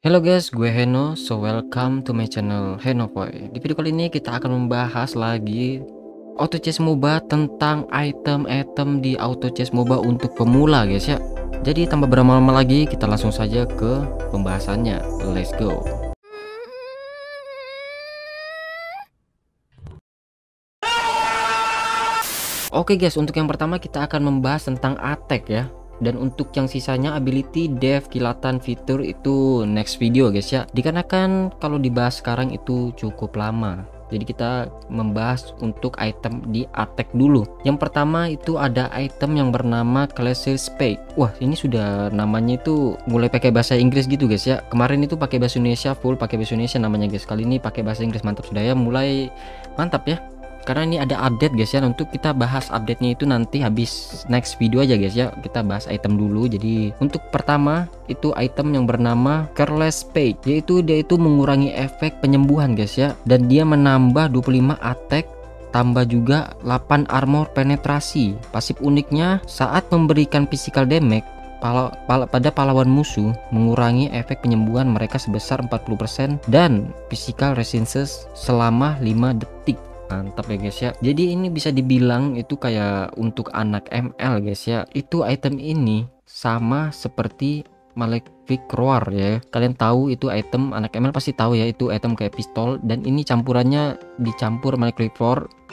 Hello guys, gue Heno. So welcome to my channel Henovoy. Di video kali ini kita akan membahas lagi auto chess MOBA tentang item-item di auto chess MOBA untuk pemula guys ya. Jadi tanpa berlama-lama lagi, kita langsung saja ke pembahasannya. Let's go. Oke guys, untuk yang pertama kita akan membahas tentang attack ya. Dan untuk yang sisanya ability, dev, kilatan, fitur itu next video guys ya. Dikarenakan kalau dibahas sekarang itu cukup lama. Jadi kita membahas untuk item di attack dulu. Yang pertama itu ada item yang bernama Classic Spade. Wah, ini sudah namanya itu mulai pakai bahasa Inggris gitu guys ya. Kemarin itu pakai bahasa Indonesia, full pakai bahasa Indonesia namanya guys. Kali ini pakai bahasa Inggris, mantap sudah ya, mulai mantap ya. Karena ini ada update guys ya. Untuk kita bahas update-nya itu nanti habis next video aja guys ya. Kita bahas item dulu. Jadi untuk pertama itu item yang bernama Careless Spade, yaitu dia itu mengurangi efek penyembuhan guys ya, dan dia menambah 25 attack, tambah juga 8 armor penetrasi. Pasif uniknya saat memberikan physical damage pada pahlawan musuh, mengurangi efek penyembuhan mereka sebesar 40% dan physical resistance selama 5 detik. Mantap ya guys ya. Jadi ini bisa dibilang itu kayak untuk anak ML guys ya. Itu item ini sama seperti Malefic Roar ya. Kalian tahu itu item, anak ML pasti tahu ya, itu item kayak pistol, dan ini campurannya dicampur Malefic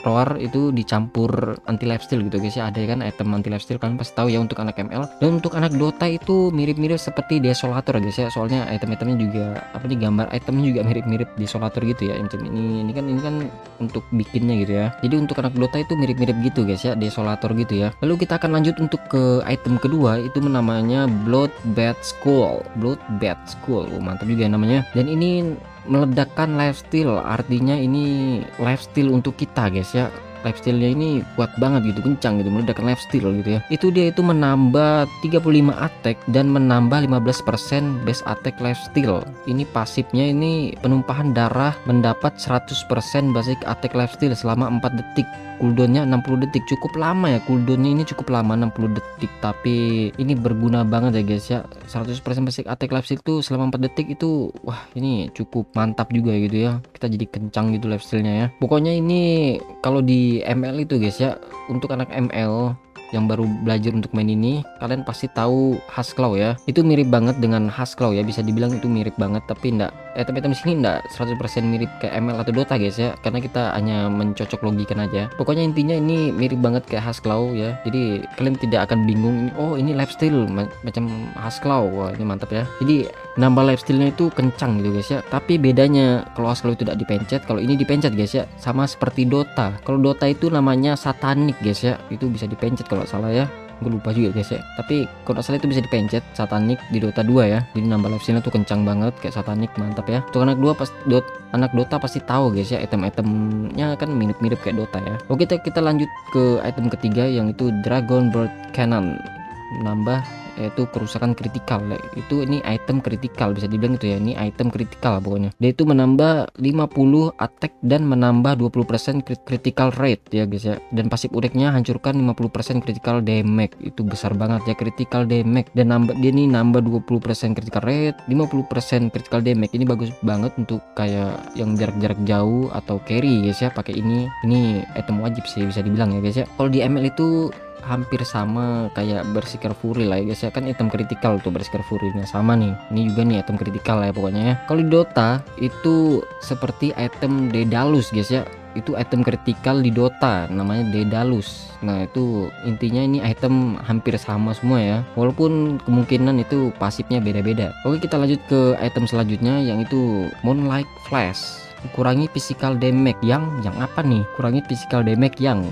Roar itu dicampur anti lifesteal gitu guys ya. Ada kan item anti lifesteal, kalian pasti tahu ya untuk anak ML. Dan untuk anak Dota itu mirip-mirip seperti Desolator guys ya. Soalnya item-itemnya juga apa nih, gambar itemnya juga mirip-mirip Desolator gitu ya. Ini kan untuk bikinnya gitu ya. Jadi untuk anak Dota itu mirip-mirip gitu guys ya, Desolator gitu ya. Lalu kita akan lanjut untuk ke item kedua, itu namanya Bloodbath Skull. Oh, mantap juga namanya. Dan ini meledakkan lifesteal, artinya ini lifesteal untuk kita guys ya. Lifestealnya ini kuat banget gitu, kencang gitu, meledakkan lifesteal gitu ya. Itu dia itu menambah 35 attack dan menambah 15% base attack lifesteal. Ini pasifnya ini penumpahan darah, mendapat 100% basic attack lifesteal selama 4 detik. Cooldownnya 60 detik, cukup lama ya, cooldownnya ini cukup lama 60 detik, tapi ini berguna banget ya guys ya. 100% basic attack lifesteal itu selama 4 detik itu, wah ini cukup mantap juga gitu ya. Kita jadi kencang gitu lifestealnya ya. Pokoknya ini kalau di ML itu guys ya, untuk anak ML yang baru belajar untuk main ini, kalian pasti tahu Husklaw ya. Itu mirip banget dengan Husklaw ya, bisa dibilang itu mirip banget, tapi enggak, item-item sini enggak 100% mirip kayak ML atau Dota guys ya, karena kita hanya mencocok logikan aja. Pokoknya intinya ini mirip banget kayak Husklaw ya. Jadi kalian tidak akan bingung, oh ini lifesteal macam Husklaw. Wah, ini mantap ya. Jadi nambah lifestealnya itu kencang gitu guys ya. Tapi bedanya kalau Husklaw itu tidak dipencet, kalau ini dipencet guys ya. Sama seperti Dota. Kalau Dota itu namanya Satanic guys ya. Itu bisa dipencet kalau salah ya, gue lupa juga guys ya. Tapi kalau salah itu bisa dipencet Satanic di Dota 2 ya. Jadi nambah lifestealnya tuh kencang banget kayak Satanic, mantap ya. Untuk anak anak Dota pasti tahu guys ya, item-itemnya kan mirip-mirip kayak Dota ya. Oke, kita lanjut ke item ketiga, yang itu Dragon Bird Cannon, nambah yaitu kerusakan kritikal. Itu ini item kritikal, bisa dibilang itu ya, ini item kritikal pokoknya. Dia itu menambah 50 attack dan menambah 20% critical rate ya guys ya. Dan pasif uniknya hancurkan 50% critical damage. Itu besar banget ya critical damage, dan dia ini nambah 20% critical rate, 50% critical damage. Ini bagus banget untuk kayak yang jarak-jarak jauh atau carry guys ya, pakai ini item wajib sih bisa dibilang ya guys ya. Kalau di ML itu hampir sama kayak Berserker Fury lah ya guys ya, kan item kritikal tuh Berserker Fury-nya sama nih. Ini juga nih item kritikal ya pokoknya ya. Kalau di Dota itu seperti item Daedalus guys ya. Itu item kritikal di Dota namanya Daedalus. Nah itu intinya ini item hampir sama semua ya, walaupun kemungkinan itu pasifnya beda-beda. Oke, kita lanjut ke item selanjutnya, yang itu Moonlight Flash. Kurangi physical damage yang apa nih? Kurangi physical damage yang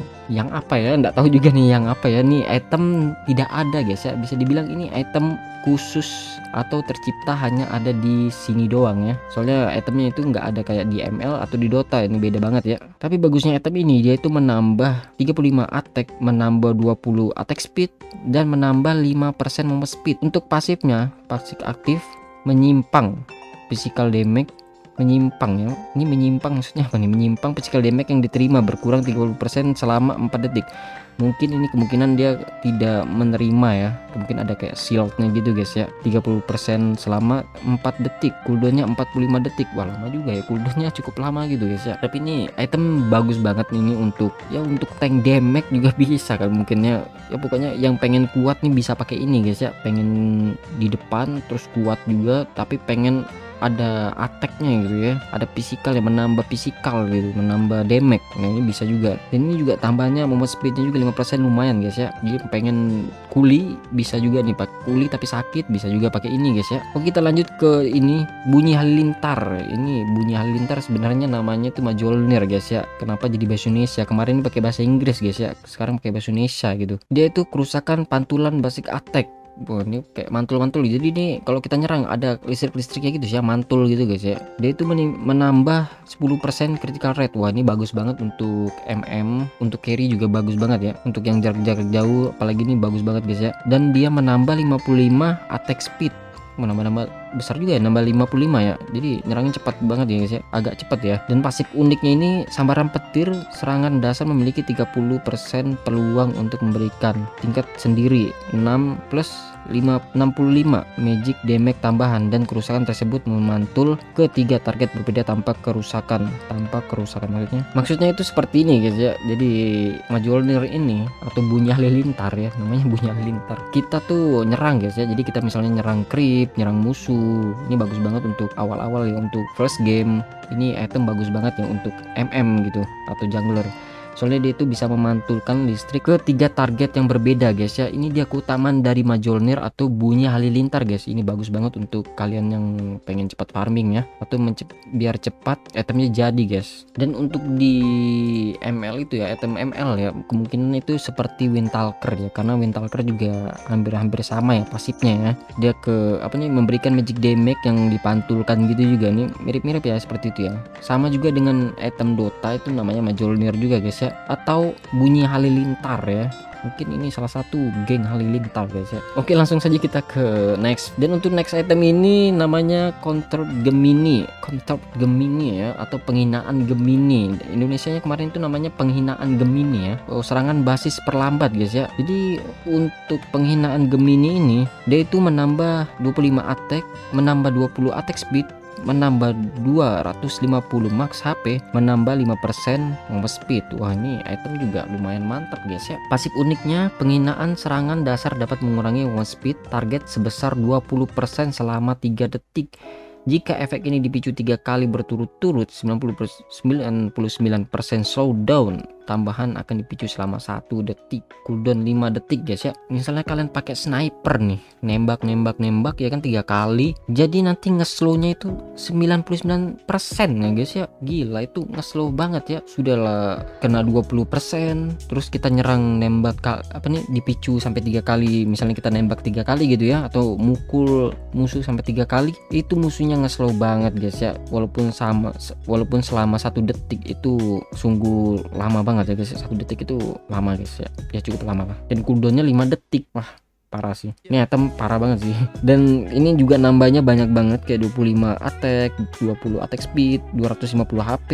apa ya? Nggak tahu juga nih yang apa ya. Nih item tidak ada guys ya, bisa dibilang ini item khusus atau tercipta hanya ada di sini doang ya. Soalnya itemnya itu nggak ada kayak di ML atau di Dota, ini beda banget ya. Tapi bagusnya item ini, dia itu menambah 35 attack, menambah 20 attack speed, dan menambah 5% movement speed. Untuk pasifnya, pasif aktif menyimpang physical damage, menyimpang ya. Ini menyimpang maksudnya apa nih? Menyimpang physical damage yang diterima berkurang 30% selama 4 detik. Mungkin ini kemungkinan dia tidak menerima ya, mungkin ada kayak shieldnya gitu guys ya. 30% selama 4 detik, cooldownnya 45 detik. Wah lama juga ya, cooldownnya cukup lama gitu guys ya. Tapi ini item bagus banget ini untuk ya, untuk tank damage juga bisa kan mungkinnya ya. Pokoknya yang pengen kuat nih bisa pakai ini guys ya, pengen di depan terus kuat juga tapi pengen ada attack-nya gitu ya, ada physical yang menambah physical gitu, menambah damage. Nah ini bisa juga, dan ini juga tambahannya movement speednya juga 5% lumayan guys ya. Jadi pengen kuli bisa juga nih, pakai kuli tapi sakit bisa juga pakai ini guys ya. Oke kita lanjut ke ini, bunyi halilintar. Ini bunyi halilintar sebenarnya namanya itu Mjolnir guys ya. Kenapa jadi bahasa Indonesia? Kemarin pakai bahasa Inggris guys ya, sekarang pakai bahasa Indonesia gitu. Dia itu kerusakan pantulan basic attack. Wah ini kayak mantul-mantul, jadi nih kalau kita nyerang ada listrik-listriknya gitu ya, mantul gitu guys ya. Dia itu menambah 10% critical rate. Wah ini bagus banget untuk MM, untuk carry juga bagus banget ya, untuk yang jarak-jarak jauh apalagi ini bagus banget guys ya. Dan dia menambah 55 attack speed, menambah besar juga ya, nambah 55 ya. Jadi nyerangnya cepat banget ya guys ya, agak cepat ya. Dan pasif uniknya ini sambaran petir, serangan dasar memiliki 30% peluang untuk memberikan tingkat sendiri 6+65 magic damage tambahan, dan kerusakan tersebut memantul ke 3 target berbeda tanpa kerusakan. Maksudnya itu seperti ini guys ya. Jadi Mjolnir ini atau bunyi halilintar ya, namanya bunyi halilintar. Kita tuh nyerang guys ya, jadi kita misalnya nyerang creep, nyerang musuh. Ini bagus banget untuk awal-awal ya, untuk first game. Ini item bagus banget ya untuk MM gitu atau jungler. Soalnya dia itu bisa memantulkan listrik ke 3 target yang berbeda guys ya. Ini dia keutamaan dari Mjolnir atau bunyi halilintar guys. Ini bagus banget untuk kalian yang pengen cepat farming ya, atau biar cepat itemnya jadi guys. Dan untuk di ML itu ya, item ML ya, kemungkinan itu seperti Windtalker ya, karena Windtalker juga hampir-hampir sama ya pasifnya ya. Dia memberikan magic damage yang dipantulkan gitu juga nih, mirip-mirip ya seperti itu ya. Sama juga dengan item Dota itu namanya Mjolnir juga guys ya, atau bunyi halilintar ya. Mungkin ini salah satu geng halilintar guys ya. Oke langsung saja kita ke next. Dan untuk next item ini namanya Counter Gemini ya, atau penghinaan Gemini. Indonesianya kemarin itu namanya penghinaan Gemini ya. Serangan basis perlambat guys ya. Jadi untuk penghinaan Gemini ini, dia itu menambah 25 attack, menambah 20 attack speed, menambah 250 max HP, menambah 5% movement speed. Wah ini item juga lumayan mantap guys ya. Pasif uniknya, penghinaan serangan dasar dapat mengurangi movement speed target sebesar 20% selama 3 detik. Jika efek ini dipicu 3 kali berturut-turut, 99% slowdown tambahan akan dipicu selama 1 detik, cooldown 5 detik guys ya. Misalnya kalian pakai sniper nih, nembak ya kan 3 kali, jadi nanti ngeslownya itu 99% ya guys ya. Gila itu ngeslow banget ya. Sudahlah kena 20%, terus kita nyerang nembak dipicu sampai 3 kali. Misalnya kita nembak 3 kali gitu ya, atau mukul musuh sampai 3 kali, itu musuhnya ngeslow banget guys ya. Walaupun selama 1 detik itu sungguh lama banget ya guys. 1 detik itu lama guys ya, cukup lama lah. Dan cooldownnya 5 detik. Wah parah sih, ini item parah banget sih. Dan ini juga nambahnya banyak banget, kayak 25 attack, 20 attack speed, 250 HP,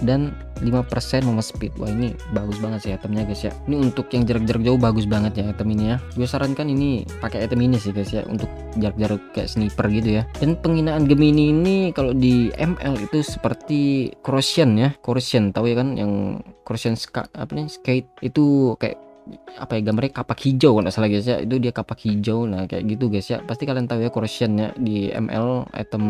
dan 5% movement speed. Wah ini bagus banget sih itemnya guys ya. Ini untuk yang jarak-jarak jauh bagus banget ya item ini ya. Gue sarankan ini pakai item ini sih guys ya, untuk jarak-jarak kayak sniper gitu ya. Dan penghinaan Gemini ini kalau di ML itu seperti Corrosion ya. Corrosion tahu ya kan, yang Corrosion skate itu kayak gambarnya kapak hijau kalau nggak salah guys ya. Itu dia kapak hijau, nah kayak gitu guys ya. Pasti kalian tahu ya Corrosion ya, di ML item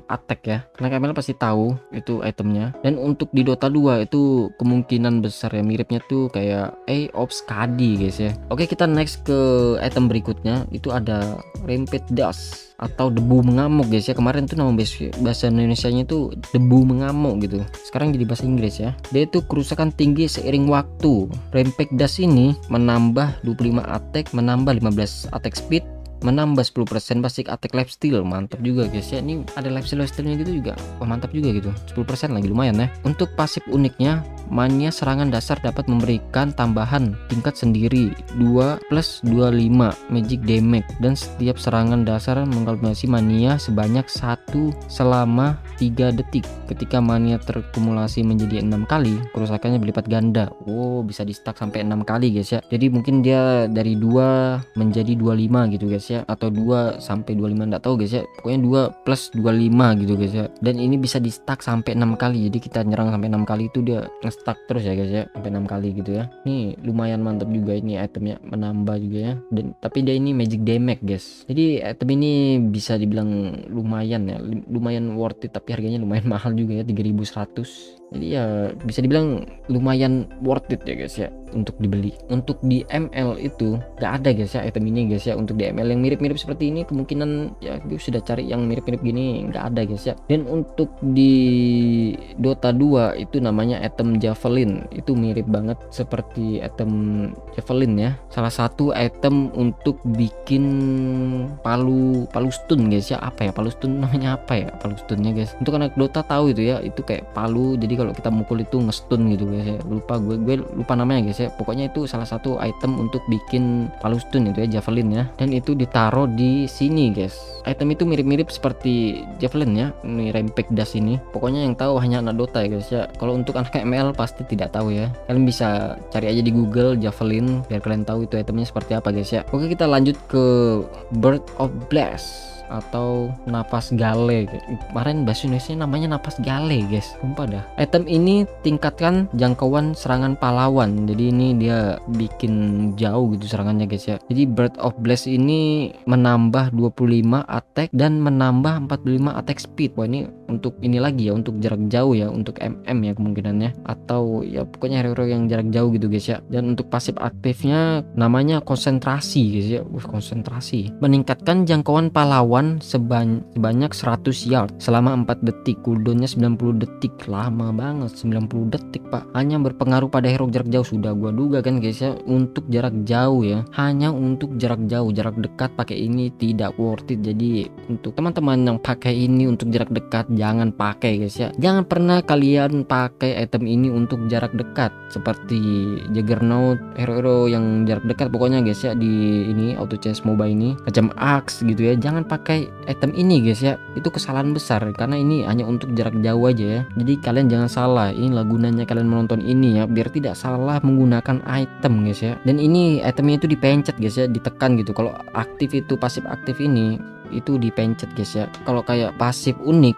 attack ya, karena ML pasti tahu itu itemnya. Dan untuk di Dota 2 itu kemungkinan besar ya miripnya tuh kayak of Skadi guys ya. Oke kita next ke item berikutnya, itu ada Rampage Dust atau debu mengamuk guys ya. Kemarin tuh nama bahasa Indonesianya itu debu mengamuk gitu, sekarang jadi bahasa Inggris ya. Dia itu kerusakan tinggi seiring waktu. Rampage Dust ini menambah 25 attack, menambah 15 attack speed, menambah 10% basic attack lifesteal. Mantap juga guys ya, ini ada lifestealnya gitu juga. Wah mantap juga gitu, 10% lagi lumayan ya. Untuk pasif uniknya, mania serangan dasar dapat memberikan tambahan tingkat sendiri 2 plus 25 magic damage, dan setiap serangan dasar mengakumulasi mania sebanyak 1 selama 3 detik. Ketika mania terkumulasi menjadi 6 kali, kerusakannya berlipat ganda. Oh, bisa di stack sampai 6 kali guys ya. Jadi mungkin dia dari 2 menjadi 25 gitu guys ya, atau 2 sampai 25 enggak tahu guys ya. Pokoknya 2 plus 25 gitu guys ya. Dan ini bisa di stack sampai 6 kali. Jadi kita nyerang sampai 6 kali itu dia nge-stack terus ya guys ya, sampai 6 kali gitu ya. Ini lumayan mantap juga ini itemnya, menambah juga ya. Dan tapi dia ini magic damage guys. Jadi item ini bisa dibilang lumayan ya, lumayan worth it, tapi harganya lumayan mahal juga ya, 3100. Jadi ya bisa dibilang lumayan worth it ya guys ya untuk dibeli. Untuk di ML itu gak ada guys ya item ini guys ya. Untuk di ML yang mirip-mirip seperti ini kemungkinan ya gue sudah cari yang mirip-mirip gini nggak ada guys ya. Dan untuk di Dota 2 itu namanya item Javelin, itu mirip banget seperti item Javelin ya. Salah satu item untuk bikin palu stun guys ya. Apa ya palu stun namanya, apa ya palu stunnya guys? Untuk anak Dota tahu itu ya, itu kayak palu, jadi kalau kita mukul itu ngestun gitu guys ya. Gue lupa namanya guys ya. Pokoknya itu salah satu item untuk bikin palu stun itu ya, Javelin ya. Dan itu ditaruh di sini guys. Item itu mirip-mirip seperti Javelin ya, ini Rampage Dash ini. Pokoknya yang tahu hanya anak Dota ya guys ya. Kalau untuk anak ML pasti tidak tahu ya. Kalian bisa cari aja di Google Javelin biar kalian tahu itu itemnya seperti apa guys ya. Oke, kita lanjut ke Bird of Blast atau napas gale. Kemarin bahasa Indonesia namanya napas gale guys, sumpah dah. Item ini tingkatkan jangkauan serangan pahlawan, jadi ini dia bikin jauh gitu serangannya guys ya. Jadi Bird of Blast ini menambah 25 attack dan menambah 45 attack speed. Wah ini untuk ini lagi ya, untuk jarak jauh ya, untuk MM ya kemungkinannya, atau ya pokoknya hero-hero yang jarak jauh gitu guys ya. Dan untuk pasif aktifnya namanya konsentrasi guys ya. Konsentrasi meningkatkan jangkauan pahlawan sebanyak 100 yard selama 4 detik. Cooldownnya 90 detik. Lama banget 90 detik pak. Hanya berpengaruh pada hero jarak jauh. Sudah gua duga kan guys ya, untuk jarak jauh ya, hanya untuk jarak jauh. Jarak dekat pakai ini tidak worth it. Jadi untuk teman-teman yang pakai ini untuk jarak dekat, jangan pakai guys ya. Jangan pernah kalian pakai item ini untuk jarak dekat seperti Juggernaut, hero-hero yang jarak dekat pokoknya guys ya, di ini auto chess MOBA ini macam Axe gitu ya. Jangan pakai item ini guys ya, itu kesalahan besar karena ini hanya untuk jarak jauh aja ya. Jadi kalian jangan salah, inilah gunanya kalian menonton ini ya, biar tidak salah menggunakan item guys ya. Dan ini itemnya itu dipencet guys ya, ditekan gitu. Kalau aktif itu pasif aktif ini itu dipencet guys ya. Kalau kayak pasif unik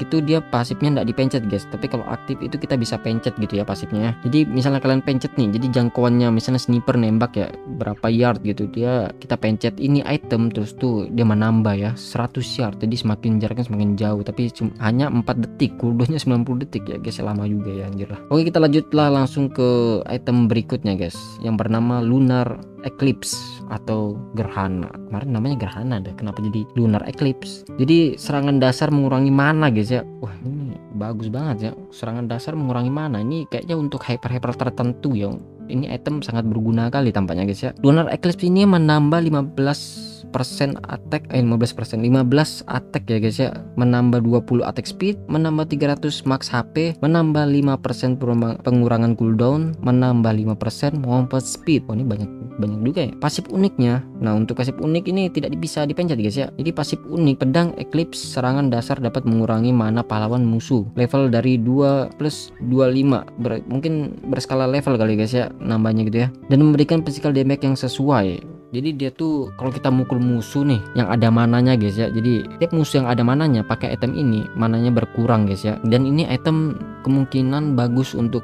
itu dia pasifnya nggak dipencet guys, tapi kalau aktif itu kita bisa pencet gitu ya pasifnya. Jadi misalnya kalian pencet nih, jadi jangkauannya misalnya sniper nembak ya berapa yard gitu, dia kita pencet ini item terus tuh dia menambah ya 100 yard, jadi semakin jaraknya semakin jauh, tapi hanya 4 detik, cooldownnya 90 detik ya guys, lama juga ya anjir lah. Oke, kita lanjutlah langsung ke item berikutnya guys, yang bernama Lunar Eclipse atau gerhana. Kemarin namanya gerhana deh, kenapa jadi Lunar Eclipse? Jadi serangan dasar mengurangi mana guys ya. Wah ini bagus banget ya, serangan dasar mengurangi mana. Ini kayaknya untuk hyper tertentu ya. Ini item sangat berguna kali tampaknya guys ya. Lunar Eclipse ini menambah 15% attack, 15 attack ya guys ya, menambah 20 attack speed, menambah 300 max HP, menambah 5% pengurangan cooldown, menambah 5% movement speed. Oh ini banyak juga ya. Pasif uniknya, nah untuk pasif unik ini tidak bisa dipencet guys ya. Jadi pasif unik pedang Eclipse serangan dasar dapat mengurangi mana pahlawan musuh level dari 2 plus 25, mungkin berskala level kali guys ya nambahnya gitu ya, dan memberikan physical damage yang sesuai. Jadi dia tuh kalau kita mukul musuh nih yang ada mananya guys ya, jadi tiap musuh yang ada mananya pakai item ini mananya berkurang guys ya. Dan ini item kemungkinan bagus untuk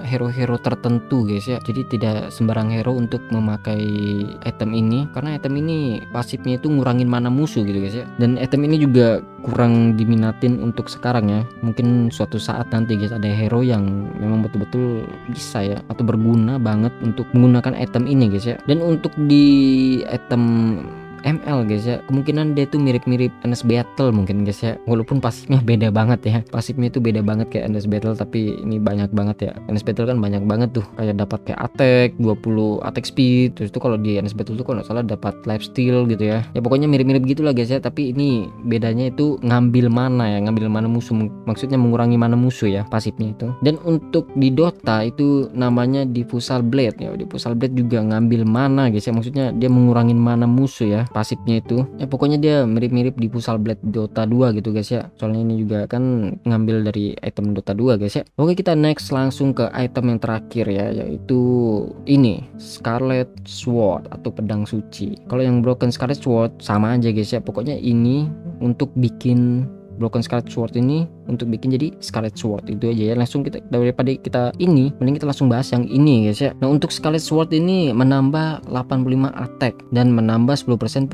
hero-hero tertentu guys ya. Jadi tidak sembarang hero untuk memakai item ini, karena item ini pasifnya itu ngurangin mana musuh gitu guys ya. Dan item ini juga kurang diminatin untuk sekarang ya. Mungkin suatu saat nanti guys ada hero yang memang betul-betul bisa ya, atau berguna banget untuk menggunakan item ini guys ya. Dan untuk di item ML guys ya, kemungkinan dia tuh mirip-mirip Enes Battle mungkin guys ya, walaupun pasifnya beda banget ya, pasifnya tuh beda banget kayak Enes Battle, tapi ini banyak banget ya. Enes Battle kan banyak banget tuh, kayak dapat kayak attack 20 attack speed, terus tuh kalau di Enes Battle tuh kalau nggak salah dapat lifesteal gitu ya. Ya pokoknya mirip-mirip gitulah guys ya, tapi ini bedanya itu ngambil mana ya, ngambil mana musuh, maksudnya mengurangi mana musuh ya pasifnya itu. Dan untuk di Dota itu namanya Diffusal Blade ya, Diffusal Blade juga ngambil mana guys ya, maksudnya dia mengurangin mana musuh ya pasifnya itu. Ya pokoknya dia mirip-mirip Diffusal Blade Dota 2 gitu guys ya, soalnya ini juga kan ngambil dari item Dota 2 guys ya. Oke, kita next langsung ke item yang terakhir ya, yaitu ini Scarlet Sword atau pedang suci. Kalau yang Broken Scarlet Sword sama aja guys ya, pokoknya ini untuk bikin Broken Scarlet Sword ini untuk bikin jadi Scarlet Sword itu aja ya. Langsung kita, daripada kita ini mending kita langsung bahas yang ini guys ya. Nah, untuk Scarlet Sword ini menambah 85 attack dan menambah 10%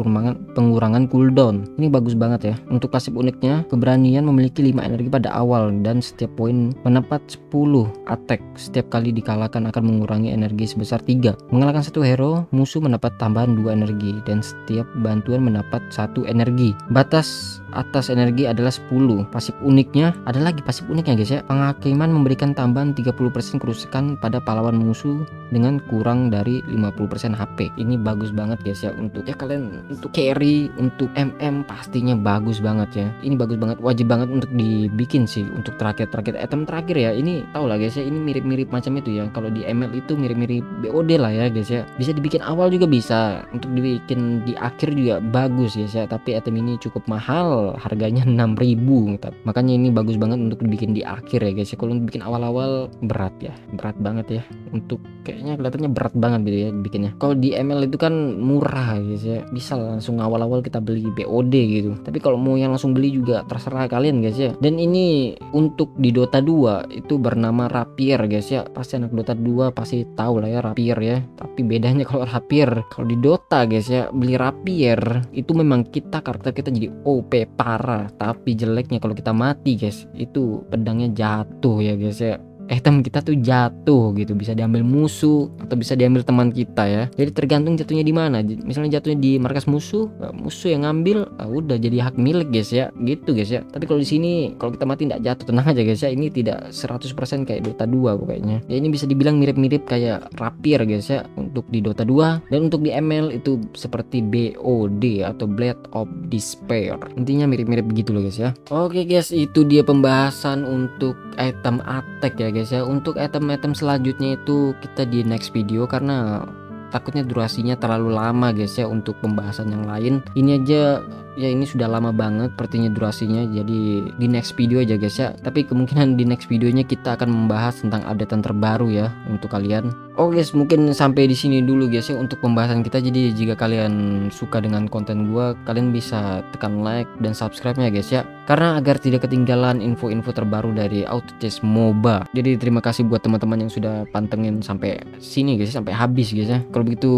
pengurangan cooldown. Ini bagus banget ya. Untuk pasif uniknya, keberanian memiliki 5 energi pada awal dan setiap poin mendapat 10 attack. Setiap kali dikalahkan akan mengurangi energi sebesar 3. Mengalahkan satu hero, musuh mendapat tambahan 2 energi dan setiap bantuan mendapat 1 energi. Batas atas energi adalah 10. Pasif uniknya ada lagi pasif uniknya guys ya. Penghakiman memberikan tambahan 30% kerusakan pada pahlawan musuh dengan kurang dari 50% HP. Ini bagus banget guys ya, untuk ya kalian untuk carry, untuk MM pastinya bagus banget ya. Ini bagus banget, wajib banget untuk dibikin sih untuk terakhir item terakhir ya. Ini tau lah guys ya, ini mirip-mirip macam itu ya. Kalau di ML itu mirip-mirip BOD lah ya guys ya. Bisa dibikin awal juga bisa, untuk dibikin di akhir juga bagus guys ya. Tapi item ini cukup mahal, harganya 6.000. Makanya ini bagus banget untuk dibikin di akhir ya guys ya. Kalau bikin awal-awal berat ya, berat banget ya. Untuk kayaknya kelihatannya berat banget gitu ya bikinnya. Kalau di ML itu kan murah guys ya, bisa langsung awal-awal kita beli BOD gitu. Tapi kalau mau yang langsung beli juga terserah kalian guys ya. Dan ini untuk di Dota 2 itu bernama Rapier guys ya. Pasti anak Dota 2 pasti tahu lah ya Rapier ya. Tapi bedanya kalau Rapier, kalau di Dota guys ya, beli Rapier itu memang karakter kita jadi OP parah. Tapi jeleknya kalau kita mati guys, itu pedangnya jatuh ya guys ya. Item kita tuh jatuh gitu, bisa diambil musuh atau bisa diambil teman kita ya. Jadi tergantung jatuhnya di mana. Misalnya jatuhnya di markas musuh, musuh yang ngambil, udah jadi hak milik guys ya, gitu guys ya. Tapi kalau di sini kalau kita mati tidak jatuh, tenang aja guys ya. Ini tidak 100% kayak Dota 2 pokoknya. Ya ini bisa dibilang mirip-mirip kayak Rapier guys ya untuk di Dota 2, dan untuk di ML itu seperti BOD atau Blade of Despair. Intinya mirip-mirip begitu loh guys ya. Oke guys, itu dia pembahasan untuk item attack ya guys ya. Untuk item-item selanjutnya itu kita di next video, karena takutnya durasinya terlalu lama guys ya untuk pembahasan yang lain. Ini aja ya, ini sudah lama banget sepertinya durasinya, jadi di next video aja guys ya. Tapi kemungkinan di next videonya kita akan membahas tentang updatean terbaru ya untuk kalian. Oke guys, mungkin sampai di sini dulu guys ya untuk pembahasan kita. Jadi jika kalian suka dengan konten gua, kalian bisa tekan like dan subscribe-nya guys ya, karena agar tidak ketinggalan info-info terbaru dari Auto Chess MOBA. Jadi terima kasih buat teman-teman yang sudah pantengin sampai sini guys, sampai habis guys ya. Kalau begitu,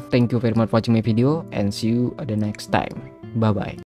thank you very much for watching my video and see you at the next time. Bye bye.